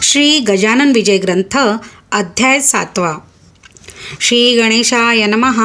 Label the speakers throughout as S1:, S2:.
S1: श्री गजानन विजय ग्रंथ अध्याय 7. श्री गणेशाय नमः.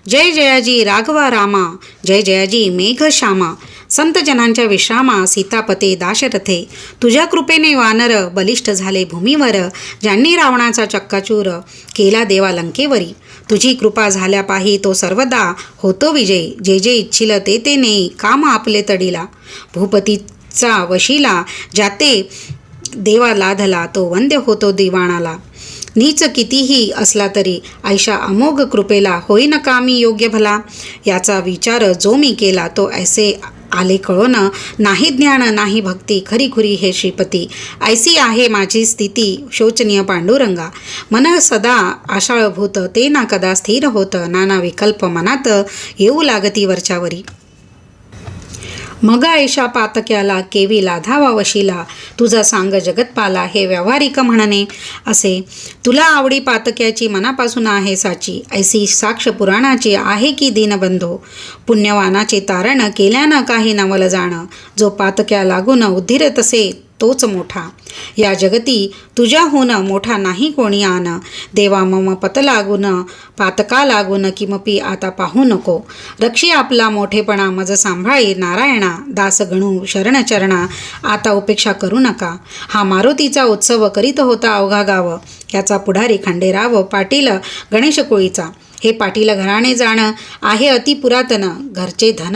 S1: जय जयाजी राघवा रामा, जय जयाजी मेघश्यामा. संत जनांच्या विश्रामा, सीतापते दाशरथे. तुझ्या कृपेने वानर बलिष्ठ झाले भूमीवर, ज्यांनी रावणाचा चक्काचूर केला देवा लंकेवरी. तुझी कृपा झाल्या पाही तो सर्वदा होतो विजयी. जे जे इच्छिल ते ते नेई, काम आपले तडीला. भूपतीचा वशिला ज्याते देवा लाधला, तो वंद्य होतो दिवाणाला. नीच कितीही असला तरी ऐशा अमोघ कृपेला, होईन कामी योग्य भला. याचा विचार जो मी केला, तो ऐसे आले कळोन. नाही ज्ञान नाही भक्ती, खरी खुरी हे श्रीपती. ऐसी आहे माझी स्थिती, शोचनीय पांडुरंगा. मन सदा आशाळभूत, ते ना कदा स्थिर होत. नाना विकल्प मनात येऊ लागती वरच्यावरी. मग ऐशा पातक्याला केवी लाधावा वशिला. तुझा सांग जगतपाला, हे व्यावहारिक म्हणणे असे. तुला आवडी पातक्याची मनापासून आहे साची. ऐसी साक्ष पुराणाची आहे की दीनबंधो. पुण्यवानाचे तारण केल्यानं काही नवल जाण. जो पातक्या लागून उद्धिर तसे तोच मोठा. या जगती तुझ्याहून मोठा नाही कोणी आन. देवा मम पत लागून पातका लागून किमपी आता पाहू नको. रक्षी आपला मोठेपणा मज सांभाळी नारायणा. दास गणू शरणचरणा, आता उपेक्षा करू नका. हा मारुतीचा उत्सव करीत होता अवघा गाव. याचा पुढारी खंडेराव पाटील गणेश कोळीचा. हे पाटील घराणे जाणं आहे अति पुरातन. घरचे धन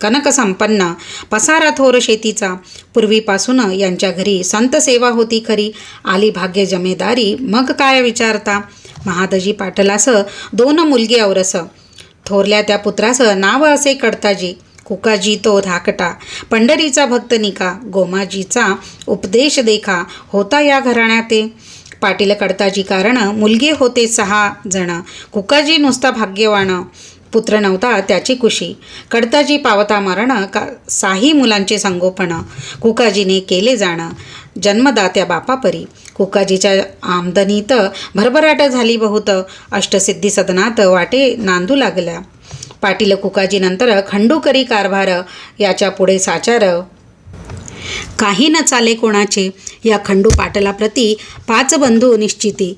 S1: कनक संपन्न, पसारा थोर शेतीचा. पूर्वीपासून यांच्या घरी संत सेवा होती खरी. आली भाग्य जमेदारी, मग काय विचारता. महादजी पाटलास 2 मुलगे औरस. थोरल्या त्या पुत्रास नाव असे कडताजी. कुकाजी तो धाकटा, पंढरीचा भक्त निका. गोमाजीचा उपदेश देखा, होता या घराण्यात. पाटील कडताजी कारण मुलगे होते 6 जण. कुकाजी नुसता भाग्यवान, पुत्र नव्हता त्याची कुशी. कडताजी पावता मरण, 6 मुलांचे संगोपन. कुकाजीने केले जाणं जन्मदात्या बापापरी. कुकाजीच्या आमदनीत भरभराट झाली बहुत. अष्टसिद्धी सदनात वाटे नांदू लागल्या. पाटील कुकाजीनंतर खंडूकरी कारभार. याच्या पुढे साचार काही न चाले कोणाचे. या खंडू पाटलाप्रती 5 बंधू निश्चिती.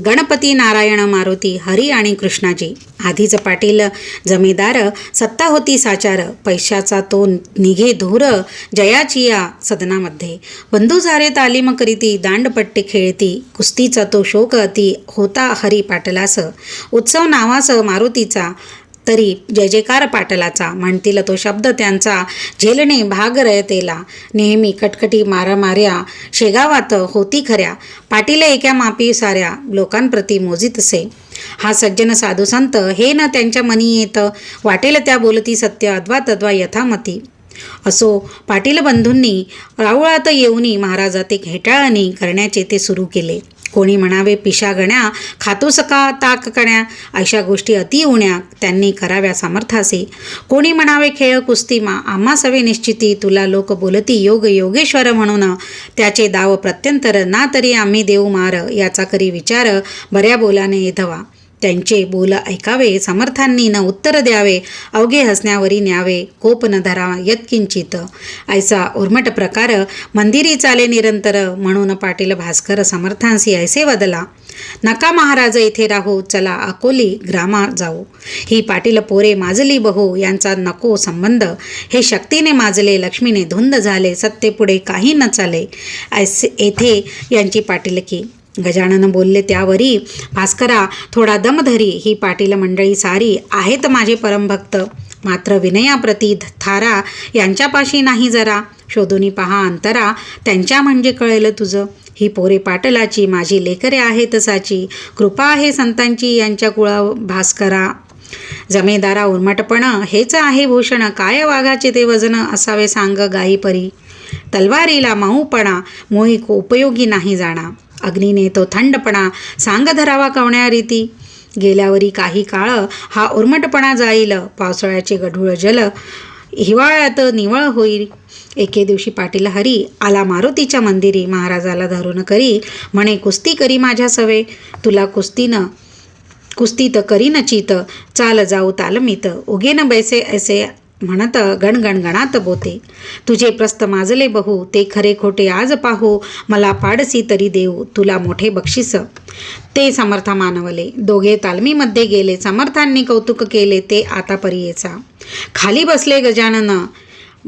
S1: गणपती नारायण मारुती हरी आणि कृष्णाजी. आधीच पाटील जमेदार, सत्ता होती साचार. पैशाचा तो निघे धूर, जयाची या सदनामध्ये. बंधू सारे तालीम करीती, दांडपट्टे खेळती. कुस्तीचा तो शोक अति होता हरी पाटलास. उत्सव नावास मारुतीचा, तरी जय जयकार पाटलाचा. म्हणतील तो शब्द त्यांचा, झेलणे भाग रयतेला. नेहमी कटकटी मारामाऱ्या शेगावात होती खऱ्या. पाटील एका मापी साऱ्या लोकांप्रती मोजीत असे. हा सज्जन साधू संत हे न त्यांच्या मनी येत. वाटेल त्या बोलती सत्य, अद्वा तद्वा यथामती. असो पाटील बंधूंनी राऊळात येऊनी महाराजाते हेटाळणी करण्याचे ते सुरू केले. कोणी म्हणावे पिशा गण्या, खातोस का ताक कण्या. अशा गोष्टी अति उण्या त्यांनी कराव्या सामर्थ्यासे. कोणी म्हणावे खेळ कुस्तीमा, आम्हा सवे निश्चिती. तुला लोक बोलती योग योगेश्वर म्हणून. त्याचे दाव प्रत्यंतर, ना तरी आम्ही देऊ मार. याचा करी विचार, बऱ्या बोलाने येधवा. त्यांचे बोल ऐकावे, समर्थांनी न उत्तर द्यावे. अवघे हसण्यावरी न्यावे, कोप न धरावा यत्किंचित. ऐसा उर्मट प्रकार मंदिरी चाले निरंतर. म्हणून पाटील भास्कर समर्थांशी ऐसे वदला, नका महाराज इथे राहू, चला अकोली ग्रामा जाऊ. ही पाटील पोरे माजली बहु, यांचा नको संबंध. हे शक्तीने माजले, लक्ष्मीने धुंद झाले. सत्ते पुढे काही न चाले, ऐसे येथे यांची पाटीलकी. गजानन बोलले त्यावरी, भास्करा थोडा दम धरी. ही पाटील मंडळी सारी आहेत माझे परमभक्त. मात्र विनयाप्रती थारा यांच्यापाशी नाही जरा. शोधून पहा अंतरा, त्यांच्या म्हणजे कळेल तुझं. ही पोरे पाटलाची, माझी लेकरे आहेत साची. कृपा आहे संतांची यांच्या कुळा भास्करा. जमेदारा उर्मटपण हेच आहे भूषण. काय वाघाचे ते वजन असावे सांग गायीपरी. तलवारीला माऊपणा, मोही उपयोगी नाही जाणा. अग्नीने तो थंडपणा, सांग धरावा कवण्या रीती. गेल्यावरी काही काळ हा उर्मटपणा जाईल. पावसाळ्याचे गढूळ जल हिवाळ्यात निवळ होईल. एके दिवशी पाटील हरी आला मारुतीच्या मंदिरी. महाराजाला धरून करी म्हणे, कुस्ती करी माझ्या सवे. तुला कुस्तीत करीन चित, चाल जाऊ तालमीत. उगेन बैसे ऐसे म्हणत गणगणगणात बोते. तुझे प्रस्त माजले बहु, ते खरे खोटे आज पाहू, मला पाडसी तरी देऊ तुला मोठे बक्षीस. ते समर्थ मानवले. दोघे तालमीमध्ये गेले. समर्थांनी कौतुक केले ते आता परियेचा. खाली बसले गजानन,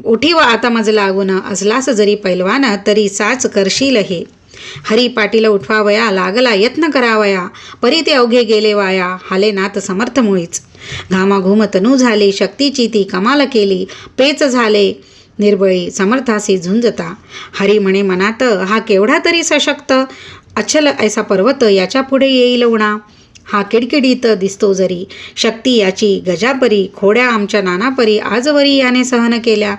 S1: उठी व आता मज लागून, असलास जरी पैलवान तरी साच करशील हे. हरी पाटील उठवावया, लागला यत्न करावया, परी ते अवघे गेले वाया, हाले नाथ समर्थ मुळीच. घामाघूम तनू झाली, शक्तीची ती कमाल केली, पेच झाले निर्बळी समर्थासी झुंजता. हरी म्हणे मनात, हा केवढा तरी सशक्त, अचल ऐसा पर्वत याच्या पुढे येईल उणा. हा किडकिडीत दिसतो जरी, शक्ती याची गजापरी, खोड्या आमच्या नानापरी आजवरी याने सहन केल्या.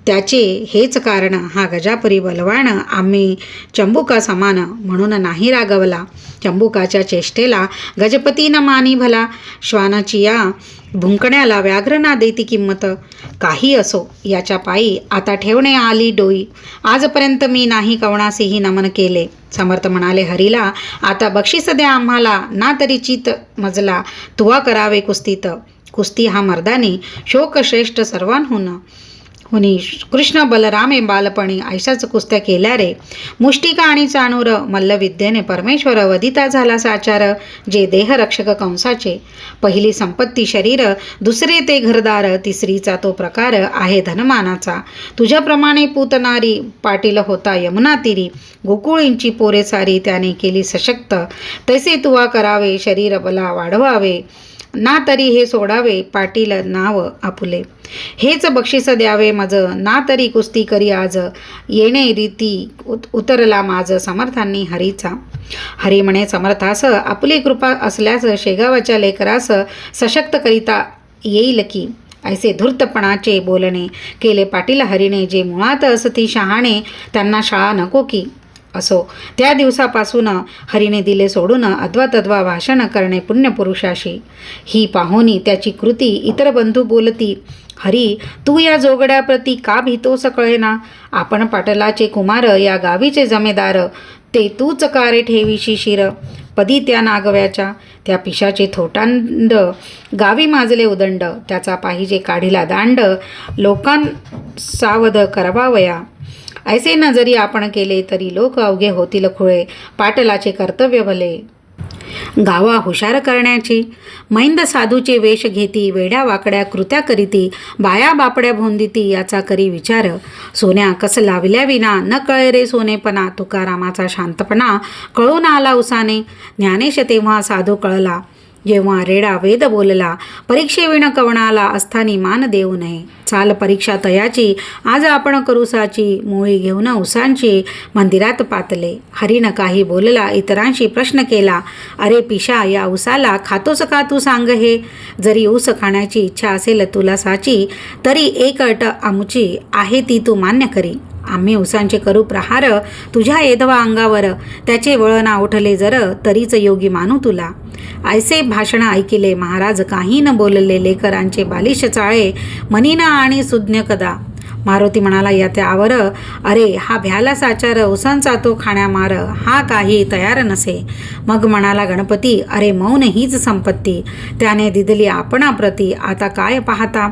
S1: त्याचे हेच कारण, हा गजापरी बलवान, आम्ही चंबुका समान म्हणून नाही रागवला. चंबुकाच्या चेष्टेला गजपतीनं मानी भला, श्वानाची या भुंकण्याला व्याघ्र ना देती किंमत. काही असो याच्या पायी आता ठेवणे आली डोई, आजपर्यंत मी नाही कवणासेही नमन केले. समर्थ म्हणाले हरीला, आता बक्षीस द्या आम्हाला, ना तरी चित मजला तुवा करावे कुस्तीत. कुस्ती हा मर्दानी शोकश्रेष्ठ सर्वांहून, हुनी कृष्ण बलरामे बालपणी ऐशाच कुस्त्या केल्या रे. मुष्टिका आणि चाणूर मल्लविद्येने परमेश्वर वदिता झाला साचार. जे देहरक्षक कंसाचे, पहिली संपत्ती शरीर, दुसरे ते घरदार, तिसरीचा तो प्रकार आहे धनमानाचा. तुझ्याप्रमाणे पूतनारी पाटील होता यमुना तीरी, गोकुळींची पोरे सारी त्याने केली सशक्त. तैसे तुवा करावे शरीर बला वाढवावे, ना तरी हे सोडावे पाटील नाव आपुले. हेच बक्षीस द्यावे मज, ना तरी कुस्ती करी आज, येणे रीती उतरला माझ समर्थांनी हरीचा. हरी म्हणे समर्थास, आपली कृपा असल्यास शेगावाच्या लेकरास सशक्त करिता येईल की. ऐसे धूर्तपणाचे बोलणे केले पाटील हरीने, जे मुळात असती शहाणे त्यांना शाळा नको की. असो त्या दिवसापासून हरीने दिले सोडून अद्वा तद्वा भाषण करणे पुण्यपुरुषाशी. ही पाहुनी त्याची कृती इतर बंधू बोलती, हरी तू या जोगड्याप्रती का भीतोस कळेना. आपण पाटलाचे कुमार, या गावीचे जमेदार, ते तूच कारे ठेवीशी शिर. पदी त्या नागव्याच्या त्या पिशाचे थोटांड, गावी माजले उदंड, त्याचा पाहिजे काढीला दांड, लोकांसावध करवावया. ऐसे न जरी आपण केले तरी लोक अवघे होतील खुळे, पाटलाचे कर्तव्य भले गावा हुशार करण्याची. मैंद साधूचे वेश घेती, वेड्या वाकड्या कृत्या करीती, बाया बापड्या भोंदिती, याचा करी विचार. सोन्या कस लावल्या विना न कळे रे सोनेपणा, तुकारामाचा शांतपणा कळून आला उसाने. ज्ञानेश तेव्हा साधू कळला, जेव्हा रेडा वेद बोलला, परीक्षेविण कवणाला असतानी मान देऊ नये. चाल परीक्षा तयाची आज आपण करू साची, मोळी घेऊन उसांची मंदिरात पातले. हरीनं काही बोलला, इतरांशी प्रश्न केला, अरे पिशा या उसाला खातोस का तू सांग हे. जरी ऊस खाण्याची इच्छा असेल तुला साची, तरी एक अट आमची आहे ती तू मान्य करी. आम्ही उसांचे करू प्रहार तुझ्या येधवा अंगावर, त्याचे वळणा उठले जर तरीच योगी मानू तुला. ऐसे भाषण ऐकिले महाराज काही न बोलले, लेकरांचे बालिश चाळे मनीन आणि सुज्ञ कदा. मारुती म्हणाला या त्यावर, अरे हा भ्याला साचार, उसांचा तो खाण्यामार, हा काही तयार नसे. मग म्हणाला गणपती, अरे मौन हीच संपत्ती, त्याने दिदली आपणाप्रती, आता काय पाहता.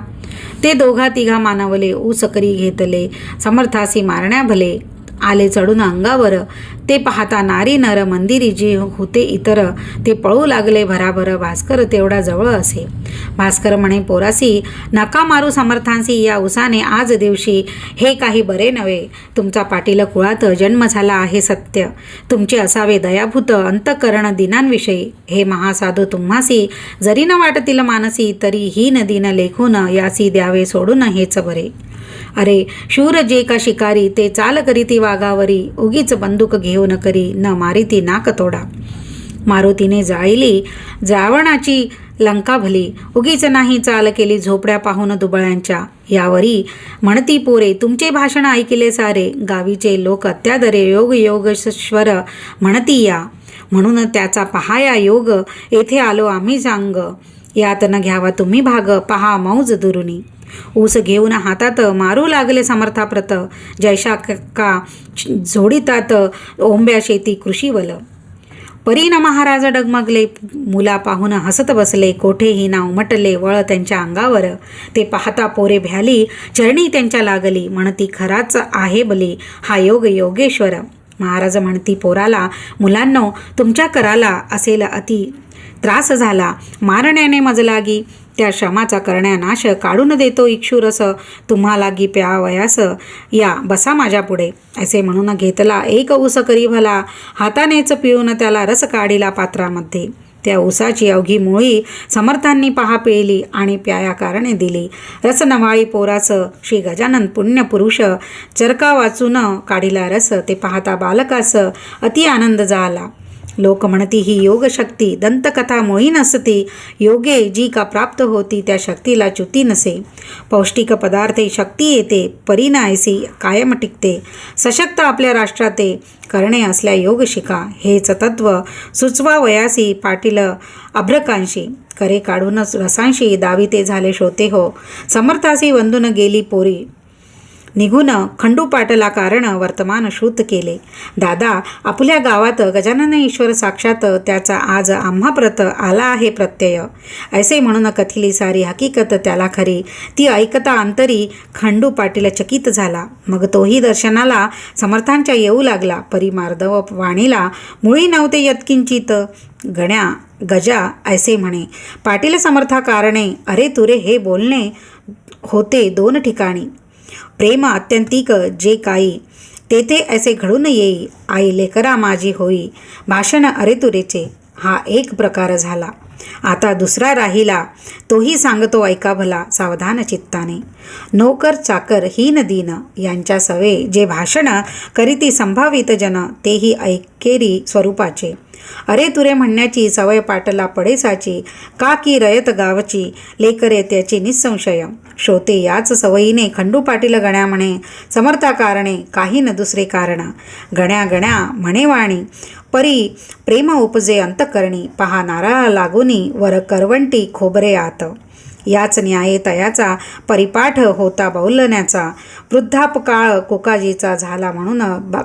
S1: ते दोघा तिघा मानवले, ऊस करी घेतले, समर्थासी मारण्या भले. आले चढून अंगावर, ते पाहता नारी नर मंदिरी जे होते इतर, ते पळू लागले भराभर. भास्कर तेवढा जवळ असे. भास्कर म्हणे पोरासी, नका मारू समर्थांसी या उसाने आज दिवशी, हे काही बरे नव्हे. तुमचा पाटील कुळात जन्म झाला आहे सत्य, तुमचे असावे दयाभूत अंतःकरण दिनांविषयी. हे महासाधू तुम्हासी जरी न वाटतील मानसी, तरी ही नदीन लेखून यासी द्यावे सोडून हेच बरे. अरे शूर जे का शिकारी, ते चाल करीती वाघावरी, उगीच बंदूक घेऊन करी न मारिती नाक तोडा. मारुतीने जाळली जावणाची लंका भली, उगीच नाही चाल केली झोपड्या पाहून दुबळ्यांच्या. यावरी म्हणती पोरे, तुमचे भाषण ऐकिले सारे, गावीचे लोक अत्यादरे योग योगेश्वर म्हणती या. म्हणून त्याचा पहाया योग, येथे आलो आम्ही सांग. यात न घ्यावा तुम्ही भाग, पहा मौज दुरुनी. ऊस घेऊन हातात मारू लागले समर्थाप्रत, जैशा का झोडितात ओंब्या शेती कृषीवल. परीन महाराज डगमगले, मुला पाहून हसत बसले, कोठेही ना उमटले वळ त्यांच्या अंगावर. ते पाहता पोरे भ्याली, चरणी त्यांच्या लागली, म्हणती खराच आहे बली हा योग योगेश्वर. महाराज म्हणती पोराला, मुलांनो तुमच्या कराला असेल अति त्रास झाला, मारण्याने मज लागी, त्या श्रमाचा करण्या नाश, काढून देतो इक्षुरस, तुम्हा लागी प्यावयास, या बसा माझ्या पुढे. असे म्हणून घेतला एक ऊस करी भला, हातानेच पिऊन त्याला रस काढिला पात्रामध्ये. त्या ऊसाची अवघी मुळी समर्थांनी पहा पिळली आणि प्याया कारणे दिली. रस नवाळी पोरास, श्री गजानन पुण्य पुरुष, चरका वाचून काढिला रस, ते पाहता बालकास अति आनंद झाला. लोक म्हणती ही योग शक्ती, दंतकथा मुळी नसती, योगे जी का प्राप्त होती त्या शक्तीला च्युती नसे. पौष्टिक पदार्थे शक्ती येते, परिणायसी कायम टिकते, सशक्त आपल्या राष्ट्राते, करणे असल्या योग शिका, हेच तत्व सुचवावयासी पाटील अभ्रकांशी, करे काढूनच रसांशी, दाविते झाले श्रोते हो, समर्थासी वंदून गेली पोरी, निघून खंडूपाटला कारण वर्तमान श्रुत केले. दादा आपल्या गावात गजानन ईश्वर साक्षात, त्याचा आज आम्हा प्रत आला आहे प्रत्यय. ऐसे म्हणून कथिली सारी हकीकत त्याला खरी, ती ऐकता अंतरी खंडू पाटील चकित झाला. मग तोही दर्शनाला समर्थांच्या येऊ लागला. परिमार्दव वाणीला मुळी नव्हते यत्किंचित, गण्या गजा ऐसे म्हणे, पाटील समर्था कारणे, अरे तुरे हे बोलणे होते दोन ठिकाणी, प्रेम अत्यंतिक जे काही, तेथे ऐसे घडून येई, आई लेकरा माझी होई, भाषण अरे तुरेचे. हा एक प्रकार झाला. आता दुसरा राहिला, तोही सांगतो ऐका भला सावधान चित्ताने. नोकर चाकर हीन दीन यांच्या सवे, जे भाषण करीती संभावित जन, तेही ऐकेरी स्वरूपाचे. अरे तुरे म्हणण्याची सवय पाटला पडेसाची, का की रयत गावची, लेकरे त्याची निसंशय. श्रोते याच सवयीने खंडू पाटील गण्या म्हणे, समर्था कारणे काही न दुसरे कारण. गण्या गण्या म्हणे वाणी, परी प्रेम उपजे अंतकरणी, पहा नारळा लागुनी वर करवंटी खोबरे आत. याच न्याये तयाचा परिपाठ होता बोलण्याचा, वृद्धापकाळ कुकाजीचा झाला म्हणून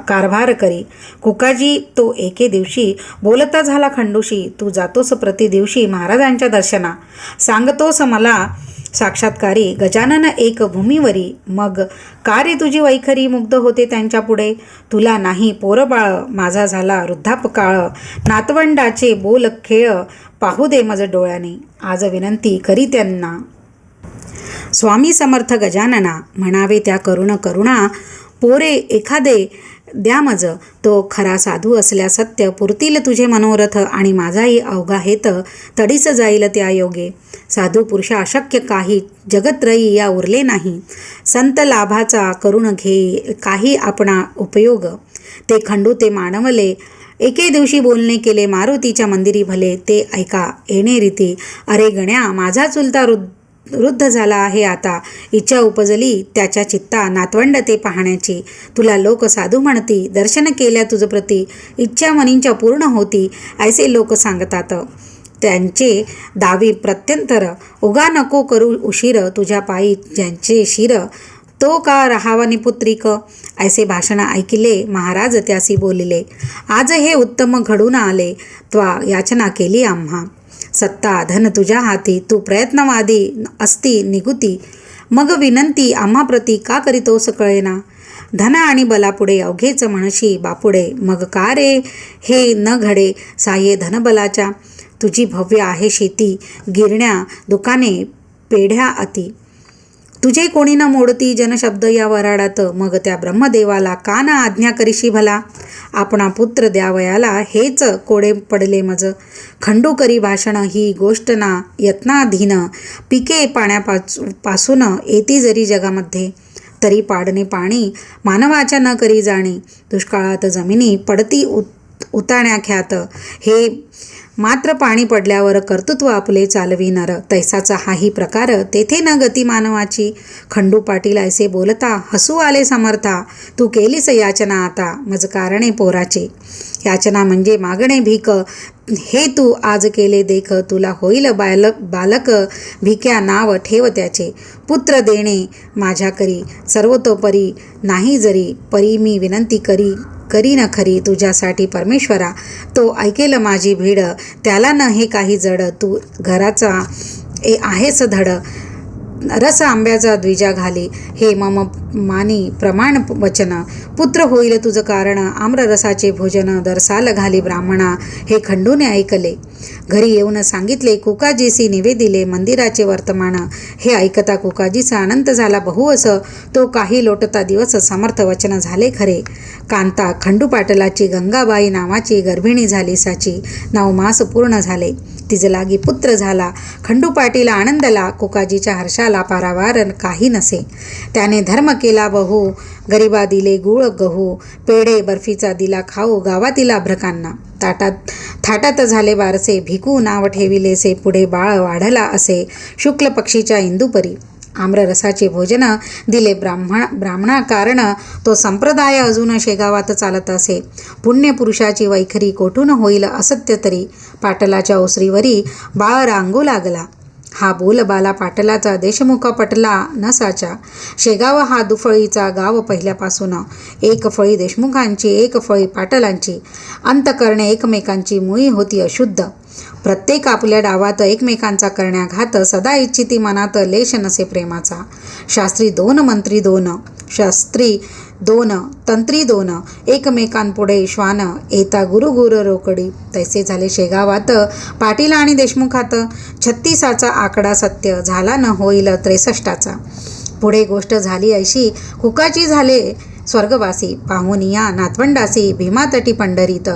S1: कारभार करी. कुकाजी तो एके दिवशी बोलता झाला खंडूशी, तू जातोस प्रति दिवशी महाराजांच्या दर्शना, सांगतोस मला साक्षात्कारी गजानन एक भूमीवरी, मग कार्य तुझी वैखरी मुग्ध होते त्यांच्या पुढे. तुला नाही पोरबाळ, माझा झाला वृद्धापकाळ, नातवंडाचे बोल खेळ पाहू दे मज डोळ्याने. आज विनंती करी त्यांना, स्वामी समर्थ गजानना, म्हणावे त्या करुण करुणा, पोरे एखादे द्या मज, तो खरा साधू असल्या सत्य पुरतील तुझे मनोरथ, आणि माझाही अवघा हेत तडीस जाईल त्या योगे. साधू पुरुषा अशक्य काही, जगत्रयी या उरले नाही, संत लाभाचा करून घे काही आपणा उपयोग. ते खंडू ते मानवले, एके दिवशी बोलणे केले मारुतीच्या मंदिरी भले, ते ऐका येणे रीती. अरे गण्या माझा चुलता वृद्ध झाला आहे आता, इच्छा उपजली त्याच्या चित्ता नातवंड ते पाहण्याची. तुला लोक साधू म्हणती, दर्शन केल्या तुझ प्रती, इच्छा मनींच्या पूर्ण होती, ऐसे लोक सांगतात. त्यांचे दावी प्रत्यंतर, उगा नको करू उशीर, तुझ्या पायी ज्यांचे शिर, तो का राहावा निपुत्रिक. ऐसे भाषण ऐकिले महाराज त्यासी बोलिले, आज हे उत्तम घडून आले, त्वा याचना केली आम्हा. सत्ता धन तुझ्या हाती, तू प्रयत्नवादी असती निगुती, मग विनंती आम्हा प्रती का करीतोस कळेना. धन आणि बलापुढे अवघेच म्हणशी बापुडे, मग का रे हे न घडे साये धनबलाच्या. तुझी भव्य आहे शेती, गिरण्या दुकाने पेढ्या अति, तुझे कोणी न मोडती जनशब्द या वराडात. मग त्या ब्रह्मदेवाला का ना आज्ञा करीशी भला, आपणा पुत्र द्यावयाला हेच कोडे पडले मज. खंडू करी भाषण ही गोष्ट ना यत्नाधीन, पिके पाण्यापासून येती जरी जगामध्ये, तरी पाडणे पाणी मानवाच्या न करी जाणी. दुष्काळात जमिनी पडती उताण्याख्यात, हे मात्र पाणी पडल्यावर कर्तृत्व आपले चालविणार. तैसाचा हाही प्रकार तेथे न गती मानवाची. खंडू पाटील ऐसे बोलता हसू आले समर्था, तू केलीस याचना आता मज कारणे पोराचे. याचना म्हणजे मागणे भीक, हे तू आज केले देख, तुला होईल बालक भिक्या नाव ठेव त्याचे. पुत्र देणे माझ्या करी सर्वतोपरी नाही जरी, परी मी विनंती करी करी न खरी तुझ्यासाठी परमेश्वरा, तो ऐकेल माझी भीड, त्याला न हे काही जड, तू घराचा आहेस धड, रस आंब्याचा द्विजा घाली, हे मम मानी प्रमाण वचन, पुत्र होईल तुझं कारण, आम्ररसाचे भोजन, दरसाल घाली ब्राह्मणा, हे खंडूने ऐकले. घरी येऊन सांगितले, कुकाजीसी निवेदिले मंदिराचे वर्तमान, हे ऐकता कुकाजीचा अनंत झाला बहु असं, तो काही लोटता दिवस समर्थ वचन झाले खरे. कांता खंडू पाटलाची गंगाबाई नावाची गर्भिणी झाली साची, 9 मास पूर्ण झाले, तिचे लागी पुत्र झाला. खंडू पाटीला आनंदला, कुकाजीच्या हर्षाला पारावार काही नसे. त्याने धर्म केला बहु, गरिबा दिले गुळ गहू, पेढे बर्फीचा दिला खाऊ, गावातील भ्रकांना. थाटात झाले बारसे, भिकू नाव ठेविलेसे, पुढे बाळ वाढला असे, शुक्ल पक्षीच्या इंदुपरी. आम्ररसाचे भोजन दिले ब्राह्मणा कारण, तो संप्रदाय अजून शेगावात चालत असे. पुण्यपुरुषाची वैखरी कोठून होईल असत्य तरी, पाटलाच्या ओसरीवरी बाळ रांगू लागला. हा बोलबाला पाटलाचा देशमुख पटला न साचा, शेगाव हा दुफळीचा गाव पहिल्यापासून, एक फळी देशमुखांची एक फळी पाटलांची, अंतकरणे एकमेकांची मुळी होती अशुद्ध. प्रत्येक आपल्या डावात एकमेकांचा करण्याघात, सदा इच्छिती मनात लेश नसे प्रेमाचा. शास्त्री 2 मंत्री 2, शास्त्री 2 तंत्री 2, एकमेकांपुढे श्वान, येता गुरुगुर रोकडी. तैसे झाले शेगावात पाटील आणि देशमुखात, 36चा आकडा सत्य झाला न होईल 63चा. पुढे गोष्ट झाली ऐशी, कुकाची झाले स्वर्गवासी, पाहुनिया नातवंडासी भीमातटी पंढरीत.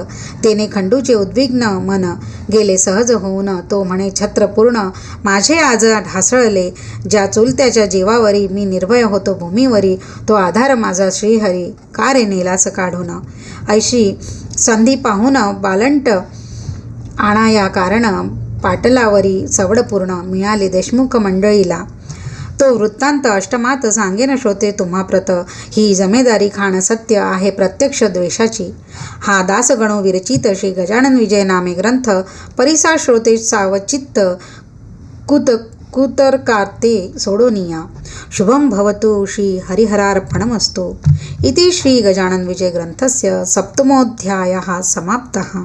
S1: तेने खंडूचे उद्विग्न मन गेले सहज होऊन, तो म्हणे छत्रपूर्ण माझे आज ढासळले, ज्या चुलत्याच्या जीवावरी मी निर्भय होतो भूमीवरी, तो आधार माझा श्रीहरी, का रे नेलास काढून. ऐशी संधी पाहून बालंट आणाया कारण, पाटलावरी सवड पूर्ण मिळाले देशमुख मंडळीला. तो वृत्तांत अष्टमात सांगेन श्रोते तुम्हा प्रत, ही जमेदारी खाण सत्य आहे प्रत्यक्ष द्वेषाची. हा दासगणो विरचित श्री गजानन विजय नामे ग्रंथ, परिसा श्रोते सावचित्त कुतर्कार्ते सोडोनिया. शुभम भवतु श्री हरिहरार्पणमस्तु. इति श्री गजानन विजय ग्रंथस्य 7मोऽध्यायः समाप्तः.